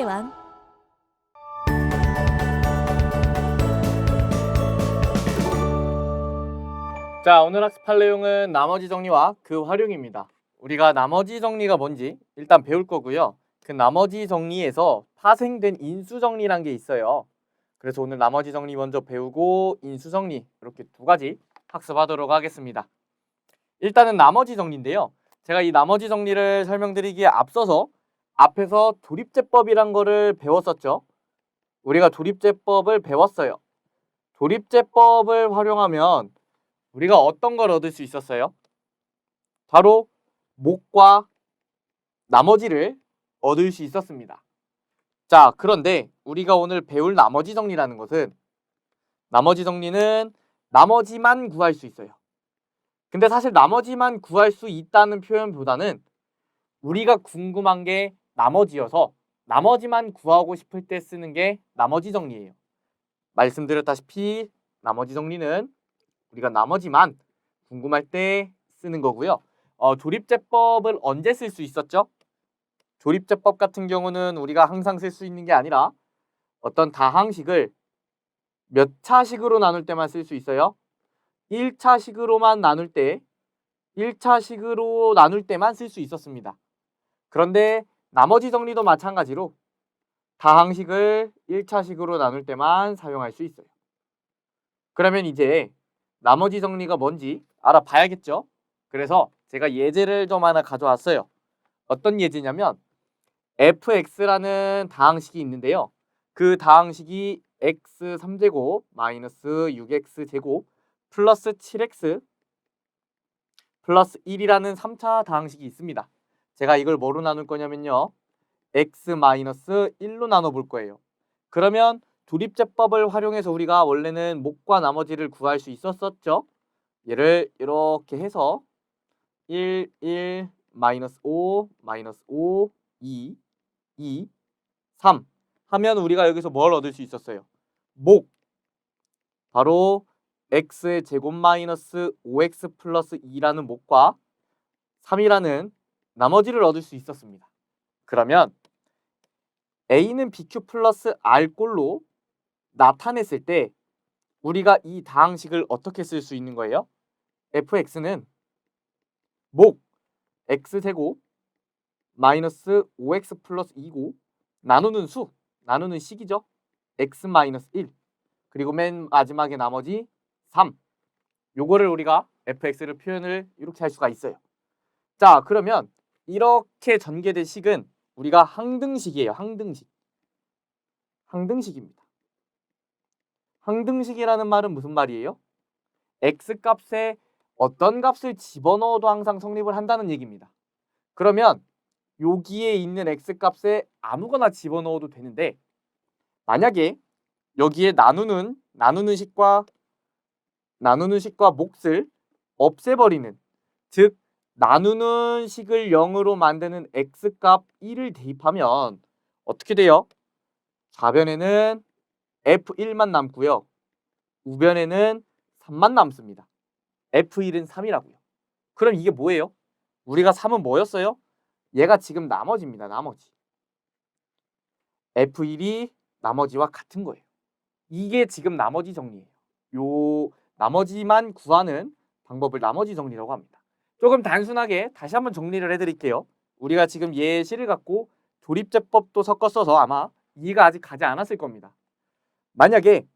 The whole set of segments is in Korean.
수학의 왕. 자, 오늘 학습할 내용은 나머지 정리와 그 활용입니다. 우리가 나머지 정리가 뭔지 일단 배울 거고요. 그 나머지 정리에서 파생된 인수 정리란 게 있어요. 그래서 오늘 나머지 정리 먼저 배우고 인수 정리 이렇게 두 가지 학습하도록 하겠습니다. 일단은 나머지 정리인데요. 제가 이 나머지 정리를 설명드리기에 앞서서 앞에서 조립제법이란 거를 배웠었죠. 우리가 조립제법을 배웠어요. 조립제법을 활용하면 우리가 어떤 걸 얻을 수 있었어요? 바로 목과 나머지를 얻을 수 있었습니다. 자, 그런데 우리가 오늘 배울 나머지 정리라는 것은 나머지 정리는 나머지만 구할 수 있어요. 근데 사실 나머지만 구할 수 있다는 표현보다는 우리가 궁금한 게 나머지여서 나머지만 구하고 싶을 때 쓰는 게 나머지 정리예요. 말씀드렸다시피 나머지 정리는 우리가 나머지만 궁금할 때 쓰는 거고요. 조립제법을 언제 쓸 수 있었죠? 조립제법 같은 경우는 우리가 항상 쓸 수 있는 게 아니라 어떤 다항식을 몇 차식으로 나눌 때만 쓸 수 있어요? 1차식으로만 나눌 때, 1차식으로 나눌 때만 쓸 수 있었습니다. 그런데 나머지 정리도 마찬가지로 다항식을 1차식으로 나눌 때만 사용할 수 있어요. 그러면 이제 나머지 정리가 뭔지 알아봐야겠죠? 그래서 제가 예제를 좀 하나 가져왔어요. 어떤 예제냐면 fx라는 다항식이 있는데요. 그 다항식이 x 3제곱 마이너스 6x제곱 플러스 7x 플러스 1이라는 3차 다항식이 있습니다. 제가 이걸 뭐로 나눌 거냐면요. x 마이너스 1로 나눠볼 거예요. 그러면 조립제법을 활용해서 우리가 원래는 목과 나머지를 구할 수 있었었죠. 얘를 이렇게 해서 1, 1, 마이너스 5, 마이너스 5, 2, 2, 3 하면 우리가 여기서 뭘 얻을 수 있었어요? 목, 바로 x의 제곱 마이너스 5x 플러스 2라는 목과 3이라는 나머지를 얻을 수 있었습니다. 그러면 a는 bq 플러스 r꼴로 나타냈을 때 우리가 이 다항식을 어떻게 쓸 수 있는 거예요? fx는 목 x제곱 마이너스 5x 플러스 2고 나누는 수, 나누는 식이죠. x 마이너스 1 그리고 맨 마지막에 나머지 3 요거를 우리가 fx를 표현을 이렇게 할 수가 있어요. 자, 그러면 이렇게 전개된 식은 우리가 항등식이에요. 항등식입니다. 항등식이라는 말은 무슨 말이에요? x값에 어떤 값을 집어넣어도 항상 성립을 한다는 얘기입니다. 그러면 여기에 있는 x값에 아무거나 집어넣어도 되는데 만약에 여기에 나누는 식과 몫을 없애버리는, 즉 나누는 식을 0으로 만드는 x값 1을 대입하면 어떻게 돼요? 좌변에는 f1만 남고요. 우변에는 3만 남습니다. f1은 3이라고요. 그럼 이게 뭐예요? 우리가 3은 뭐였어요? 얘가 지금 나머지입니다. 나머지. f1이 나머지와 같은 거예요. 이게 지금 나머지 정리예요. 요 나머지만 구하는 방법을 나머지 정리라고 합니다. 조금 단순하게 다시 한번 정리를 해드릴게요. 우리가 지금 예시를 갖고 조립제법도 섞어 써서 아마 이해가 아직 가지 않았을 겁니다. 만약에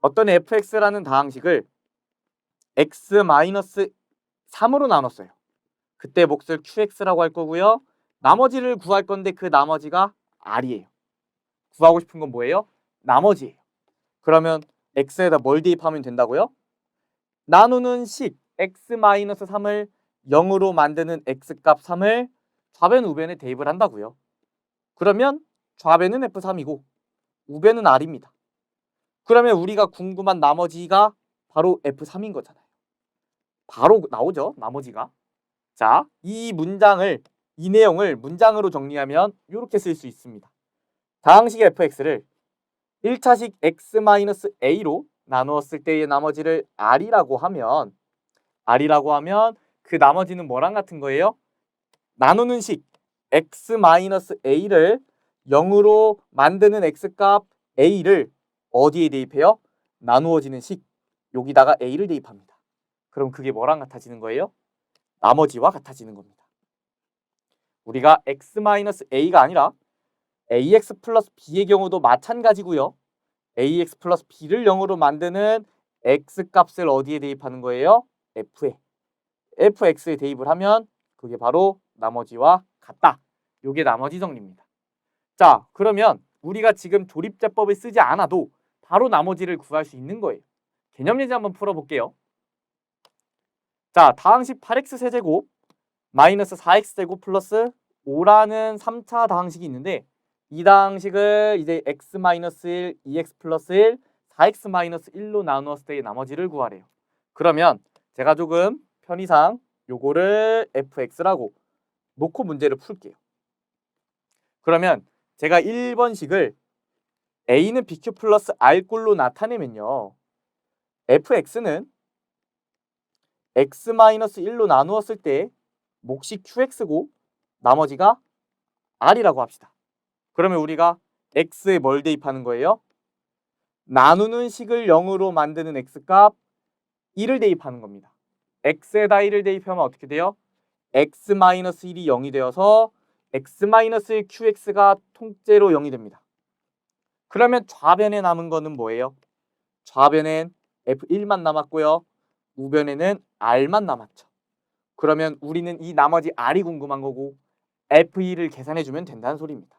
어떤 fx라는 다항식을 x-3으로 나눴어요. 그때 몫을 qx라고 할 거고요. 나머지를 구할 건데 그 나머지가 r이에요. 구하고 싶은 건 뭐예요? 나머지예요. 그러면 x에다 뭘 대입하면 된다고요? 나누는 식 x-3을 0으로 만드는 x값 3을 좌변 우변에 대입을 한다고요. 그러면 좌변은 f3이고 우변은 r입니다. 그러면 우리가 궁금한 나머지가 바로 f3인 거잖아요. 바로 나오죠, 나머지가. 자, 이 내용을 문장으로 정리하면 이렇게 쓸 수 있습니다. 다항식 fx를 1차식 x-a로 나누었을 때의 나머지를 r이라고 하면 그 나머지는 뭐랑 같은 거예요? 나누는 식 x-a를 0으로 만드는 x값 a를 어디에 대입해요? 나누어지는 식 여기다가 a를 대입합니다. 그럼 그게 뭐랑 같아지는 거예요? 나머지와 같아지는 겁니다. 우리가 x-a가 아니라 ax 플러스 b의 경우도 마찬가지고요. ax 플러스 b를 0으로 만드는 x값을 어디에 대입하는 거예요? f에. fx에 대입을 하면 그게 바로 나머지와 같다. 이게 나머지 정리입니다. 자, 그러면 우리가 지금 조립제법을 쓰지 않아도 바로 나머지를 구할 수 있는 거예요. 개념 예제 한번 풀어볼게요. 자, 다항식 8x 세제곱 마이너스 4x 제곱 플러스 5라는 3차 다항식이 있는데 이 다항식을 이제 x-1, 2x 플러스 1, 4x-1로 나누었을 때의 나머지를 구하래요. 그러면 제가 조금 편의상 요거를 fx라고 놓고 문제를 풀게요. 그러면 제가 1번식을 a는 bq 플러스 r꼴로 나타내면요. fx는 x-1로 나누었을 때 몫이 qx고 나머지가 r이라고 합시다. 그러면 우리가 x에 뭘 대입하는 거예요? 나누는 식을 0으로 만드는 x값 1을 대입하는 겁니다. x에다 1을 대입하면 어떻게 돼요? x-1이 0이 되어서 x-qx가 통째로 0이 됩니다. 그러면 좌변에 남은 거는 뭐예요? 좌변엔 f1만 남았고요. 우변에는 r만 남았죠. 그러면 우리는 이 나머지 r이 궁금한 거고 f2를 계산해주면 된다는 소리입니다.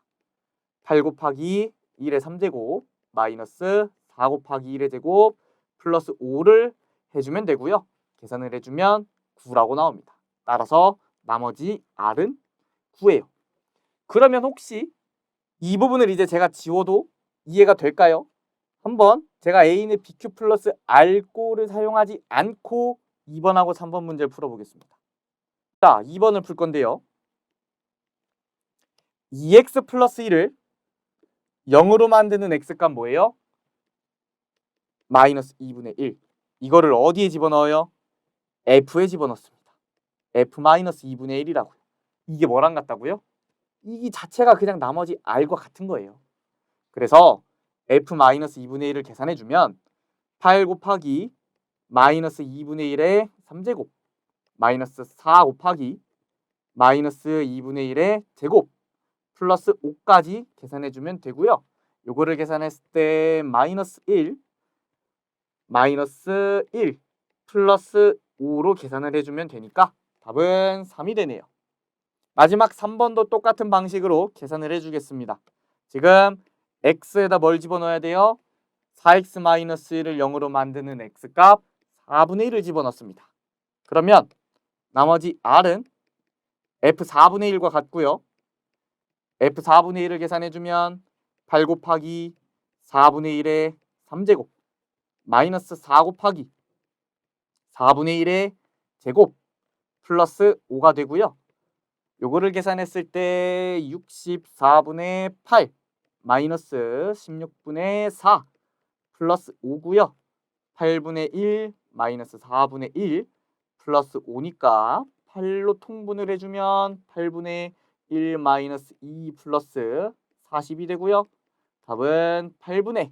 8 곱하기 1의 3제곱 마이너스 4 곱하기 1의 제곱 플러스 5를 해주면 되고요. 계산을 해주면 9라고 나옵니다. 따라서 나머지 r은 9예요. 그러면 혹시 이 부분을 이제 제가 지워도 이해가 될까요? 한번 제가 a는 bq 플러스 r꼴을 사용하지 않고 2번하고 3번 문제를 풀어보겠습니다. 자, 2번을 풀 건데요. 2x 플러스 1을 0으로 만드는 x값 뭐예요? 마이너스 2분의 1. 이거를 어디에 집어넣어요? f에 집어넣습니다. f 마이너스 2분의 1이라고요. 이게 뭐랑 같다고요? 이 자체가 그냥 나머지 r과 같은 거예요. 그래서 f 마이너스 2분의 1을 계산해주면 8 곱하기 마이너스 2분의 1의 3제곱 마이너스 4 곱하기 마이너스 2분의 1의 제곱 플러스 5까지 계산해주면 되고요. 요거를 계산했을 때 마이너스 1 플러스 5로 계산을 해주면 되니까 답은 3이 되네요. 마지막 3번도 똑같은 방식으로 계산을 해주겠습니다. 지금 x에다 뭘 집어넣어야 돼요? 4x-1을 0으로 만드는 x값 4분의 1을 집어넣습니다. 그러면 나머지 r은 f4분의 1과 같고요. f4분의 1을 계산해주면 8 곱하기 4분의 1의 3제곱 마이너스 4 곱하기 4분의 1의 제곱 플러스 5가 되고요. 요거를 계산했을 때 64분의 8 마이너스 16분의 4 플러스 5고요. 8분의 1 마이너스 4분의 1 플러스 5니까 8로 통분을 해주면 8분의 1 마이너스 2 플러스 40이 되고요. 답은 8분의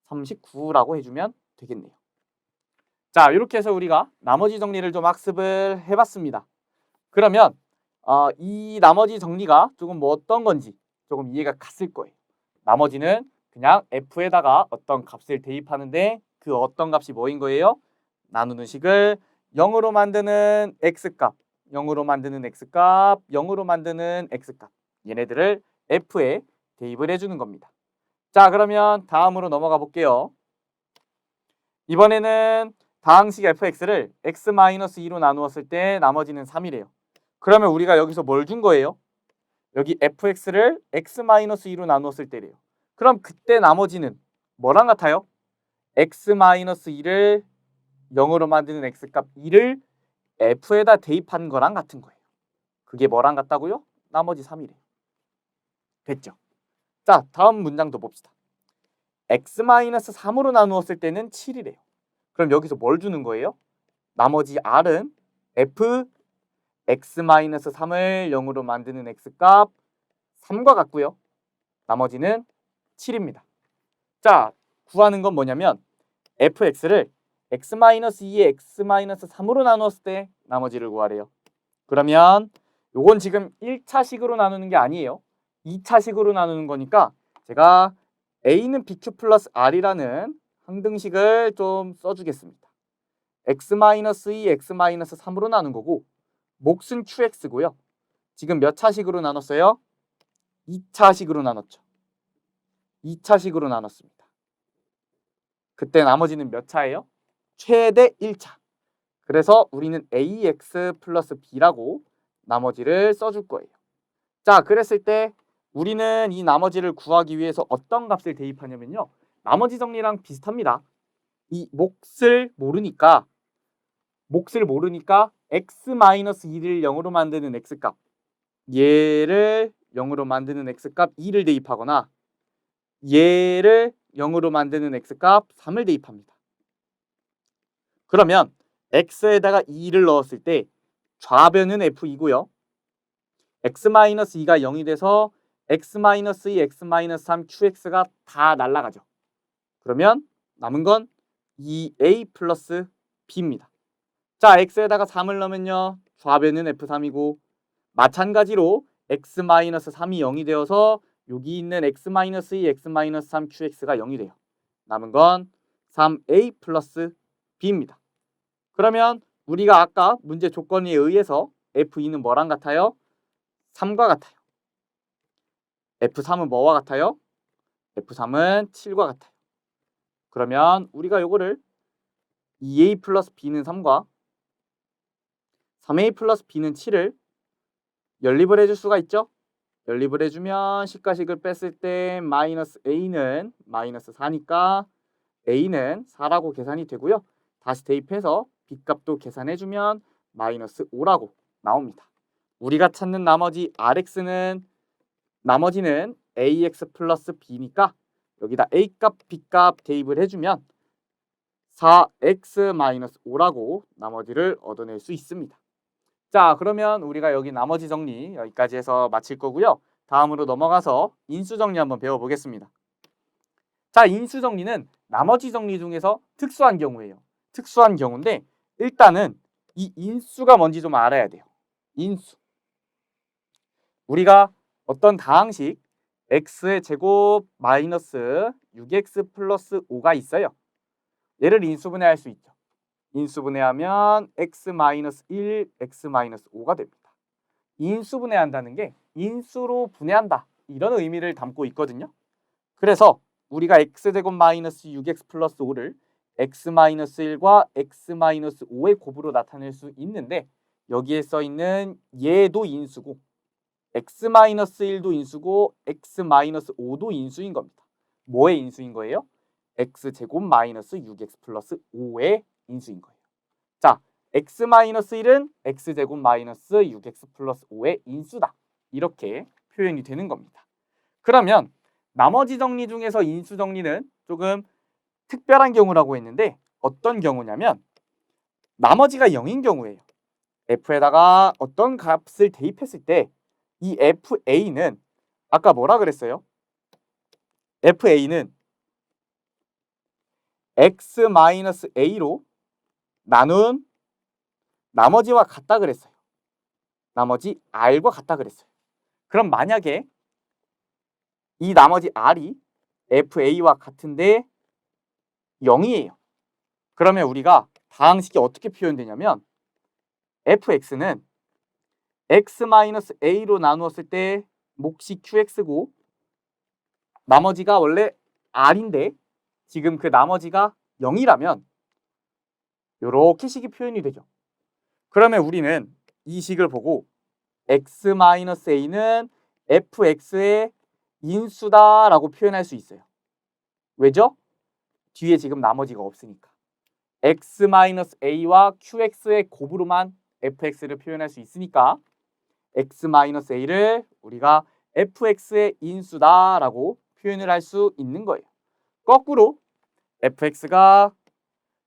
39라고 해주면 되겠네요. 자, 이렇게 해서 우리가 나머지 정리를 좀 학습을 해봤습니다. 그러면 이 나머지 정리가 조금 뭐 어떤 건지 조금 이해가 갔을 거예요. 나머지는 그냥 f에다가 어떤 값을 대입하는데 그 어떤 값이 뭐인 거예요? 나누는 식을 0으로 만드는 x값, 0으로 만드는 x값, 0으로 만드는 x값 얘네들을 f에 대입을 해주는 겁니다. 자, 그러면 다음으로 넘어가 볼게요. 이번에는 다항식 fx를 x-2로 나누었을 때 나머지는 3이래요. 그러면 우리가 여기서 뭘 준 거예요? 여기 fx를 x-2로 나누었을 때래요. 그럼 그때 나머지는 뭐랑 같아요? x-2를 0으로 만드는 x값 2를 f에다 대입한 거랑 같은 거예요. 그게 뭐랑 같다고요? 나머지 3이래요. 됐죠? 자, 다음 문장도 봅시다. x-3으로 나누었을 때는 7이래요. 그럼 여기서 뭘 주는 거예요? 나머지 r은 f x-3을 0으로 만드는 x값 3과 같고요. 나머지는 7입니다. 자, 구하는 건 뭐냐면 fx를 x-2에 x-3으로 나누었을 때 나머지를 구하래요. 그러면 요건 지금 1차식으로 나누는 게 아니에요. 2차식으로 나누는 거니까 제가 a는 bq 플러스 r이라는 항등식을 좀 써주겠습니다. x-2 x-3으로 나눈 거고 몫은 qx고요. 지금 몇 차식으로 나눴어요? 2차식으로 나눴죠. 2차식으로 나눴습니다. 그때 나머지는 몇 차예요? 최대 1차. 그래서 우리는 ax 플러스 b라고 나머지를 써줄 거예요. 자, 그랬을 때 우리는 이 나머지를 구하기 위해서 어떤 값을 대입하냐면요. 나머지 정리랑 비슷합니다. 이 몫을 모르니까 x-2를 0으로 만드는 x값, 얘를 0으로 만드는 x값 2를 대입하거나 얘를 0으로 만드는 x값 3을 대입합니다. 그러면 x에다가 2를 넣었을 때 좌변은 f이고요. x-2가 0이 돼서 x-2, x-3, qx가 다 날아가죠. 그러면 남은 건 2a 플러스 b입니다. 자, x에다가 3을 넣으면요. 좌변은 f3이고 마찬가지로 x-3이 0이 되어서 여기 있는 x-2, x-3, qx가 0이 돼요. 남은 건 3a 플러스 b입니다. 그러면 우리가 아까 문제 조건에 의해서 f2는 뭐랑 같아요? 3과 같아요. f3은 뭐와 같아요? f3은 7과 같아요. 그러면 우리가 요거를 2a 플러스 b는 3과 3a 플러스 b는 7을 연립을 해줄 수가 있죠? 연립을 해주면 식과식을 뺐을 때 마이너스 a는 마이너스 4니까 a는 4라고 계산이 되고요. 다시 대입해서 b값도 계산해주면 마이너스 5라고 나옵니다. 우리가 찾는 나머지 rx는 나머지는 ax 플러스 b니까 여기다 a값, b값 대입을 해주면 4x-5라고 나머지를 얻어낼 수 있습니다. 자, 그러면 우리가 여기 나머지 정리 여기까지 해서 마칠 거고요. 다음으로 넘어가서 인수 정리 한번 배워보겠습니다. 자, 인수 정리는 나머지 정리 중에서 특수한 경우예요. 특수한 경우인데 일단은 이 인수가 뭔지 좀 알아야 돼요. 인수. 우리가 어떤 다항식 x의 제곱 마이너스 6x 플러스 5가 있어요. 얘를 인수분해할 수 있죠. 인수분해하면 x-1, x-5가 됩니다. 인수분해한다는 게 인수로 분해한다 이런 의미를 담고 있거든요. 그래서 우리가 x제곱 마이너스 6x 플러스 5를 x-1과 x-5의 곱으로 나타낼 수 있는데 여기에 써있는 얘도 인수고 x-1도 인수고 x-5도 인수인 겁니다. 뭐의 인수인 거예요? x제곱 마이너스 6x 플러스 5의 인수인 거예요. 자, x-1은 x제곱 마이너스 6x 플러스 5의 인수다. 이렇게 표현이 되는 겁니다. 그러면 나머지 정리 중에서 인수 정리는 조금 특별한 경우라고 했는데 어떤 경우냐면 나머지가 0인 경우예요. f에다가 어떤 값을 대입했을 때 이 fa는 아까 뭐라 그랬어요? fa는 x-a로 나눈 나머지와 같다 그랬어요. 나머지 r과 같다 그랬어요. 그럼 만약에 이 나머지 r이 fa와 같은데 0이에요. 그러면 우리가 다항식이 어떻게 표현되냐면 fx는 x-a로 나누었을 때 몫이 qx고 나머지가 원래 r인데 지금 그 나머지가 0이라면 이렇게 식이 표현이 되죠. 그러면 우리는 이 식을 보고 x-a는 fx의 인수다라고 표현할 수 있어요. 왜죠? 뒤에 지금 나머지가 없으니까. x-a와 qx의 곱으로만 fx를 표현할 수 있으니까 x-a를 우리가 fx의 인수다라고 표현을 할 수 있는 거예요. 거꾸로 fx가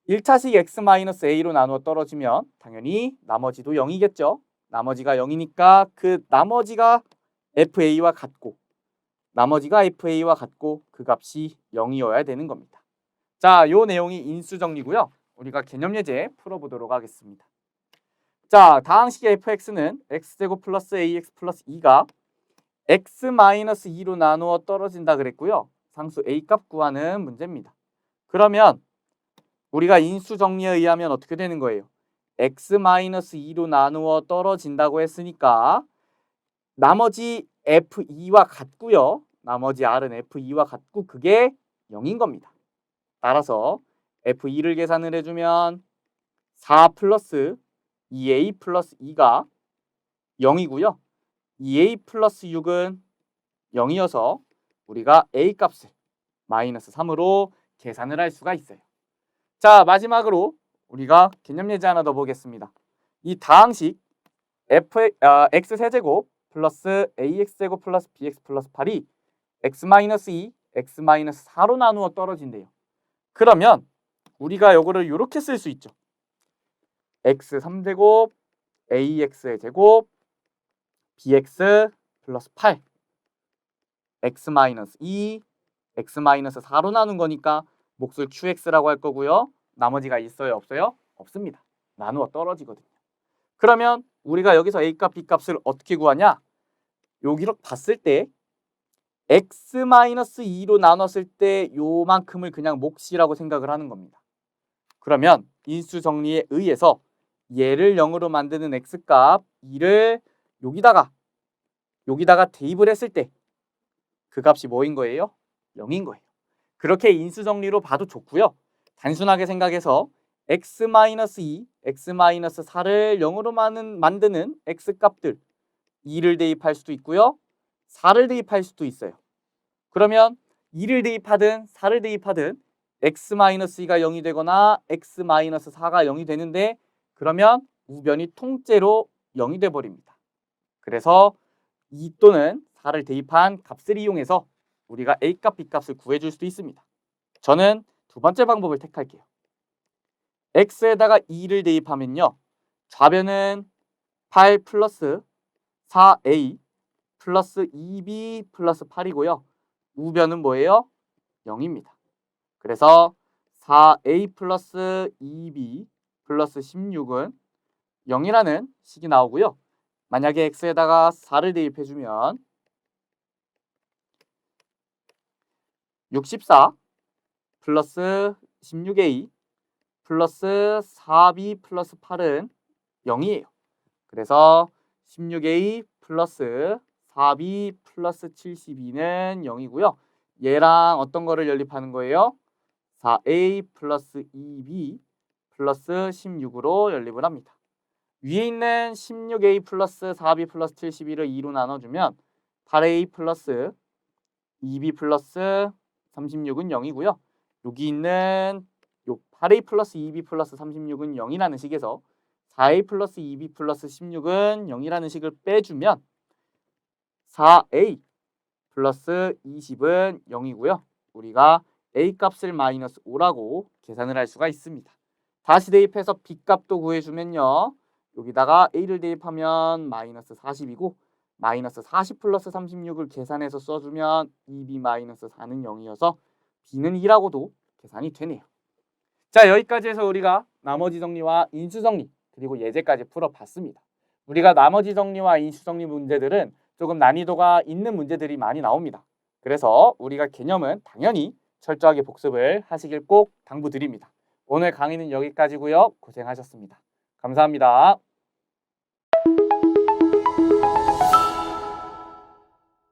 1차식 x-a로 나누어 떨어지면 당연히 나머지도 0이겠죠. 나머지가 0이니까 그 나머지가 fa와 같고 나머지가 FA와 같고 그 값이 0이어야 되는 겁니다. 자, 요 내용이 인수정리고요. 우리가 개념예제 풀어보도록 하겠습니다. 자, 다항식의 fx는 x제곱 플러스 ax 플러스 2가 x-2로 나누어 떨어진다 그랬고요. 상수 a값 구하는 문제입니다. 그러면 우리가 인수정리에 의하면 어떻게 되는 거예요? x-2로 나누어 떨어진다고 했으니까 나머지 f2와 같고요. 나머지 r은 f2와 같고 그게 0인 겁니다. 따라서 f2를 계산을 해주면 4 플러스 2a 플러스 2가 0이고요. 2a 플러스 6은 0이어서 우리가 a 값을 마이너스 3으로 계산을 할 수가 있어요. 자, 마지막으로 우리가 개념 예제 하나 더 보겠습니다. 이 다항식 x세제곱 플러스 ax제곱 플러스 bx 플러스 8이 x-2, x-4로 나누어 떨어진대요. 그러면 우리가 이거를 이렇게 쓸 수 있죠. x3제곱 ax의 제곱 bx 플러스 8 x-2 x-4로 나눈 거니까 몫을 qx라고 할 거고요. 나머지가 있어요? 없어요? 없습니다. 나누어 떨어지거든요. 그러면 우리가 여기서 a값 b값을 어떻게 구하냐? 여기로 봤을 때 x-2로 나눴을 때 요만큼을 그냥 몫이라고 생각을 하는 겁니다. 그러면 인수정리에 의해서 얘를 0으로 만드는 x값 2를 여기다가 대입을 했을 때 그 값이 뭐인 거예요? 0인 거예요. 그렇게 인수정리로 봐도 좋고요. 단순하게 생각해서 x-2, x-4를 0으로 만드는 x값들 2를 대입할 수도 있고요. 4를 대입할 수도 있어요. 그러면 2를 대입하든 4를 대입하든 x-2가 0이 되거나 x-4가 0이 되는데 그러면 우변이 통째로 0이 돼버립니다. 그래서 2 또는 4를 대입한 값을 이용해서 우리가 a값, b값을 구해줄 수도 있습니다. 저는 두 번째 방법을 택할게요. x에다가 2를 대입하면요. 좌변은 8 플러스 4a 플러스 2b 플러스 8이고요. 우변은 뭐예요? 0입니다. 그래서 4a 플러스 2b 플러스 16은 0이라는 식이 나오고요. 만약에 x에다가 4를 대입해주면 64 플러스 16a 플러스 4b 플러스 8은 0이에요. 그래서 16a 플러스 4b 플러스 72는 0이고요. 얘랑 어떤 거를 연립하는 거예요? 4a 플러스 2b 플러스 16으로 연립을 합니다. 위에 있는 16a 플러스 4b 플러스 72를 2로 나눠주면 8a 플러스 2b 플러스 36은 0이고요. 여기 있는 요 8a 플러스 2b 플러스 36은 0이라는 식에서 4a 플러스 2b 플러스 16은 0이라는 식을 빼주면 4a 플러스 20은 0이고요. 우리가 a 값을 마이너스 5라고 계산을 할 수가 있습니다. 다시 대입해서 b 값도 구해주면요. 여기다가 a를 대입하면 마이너스 40이고 마이너스 40 플러스 36을 계산해서 써주면 2b 마이너스 4는 0이어서 b는 2라고도 계산이 되네요. 자, 여기까지 해서 우리가 나머지 정리와 인수 정리 그리고 예제까지 풀어봤습니다. 우리가 나머지 정리와 인수 정리 문제들은 조금 난이도가 있는 문제들이 많이 나옵니다. 그래서 우리가 개념은 당연히 철저하게 복습을 하시길 꼭 당부드립니다. 오늘 강의는 여기까지고요. 고생하셨습니다. 감사합니다.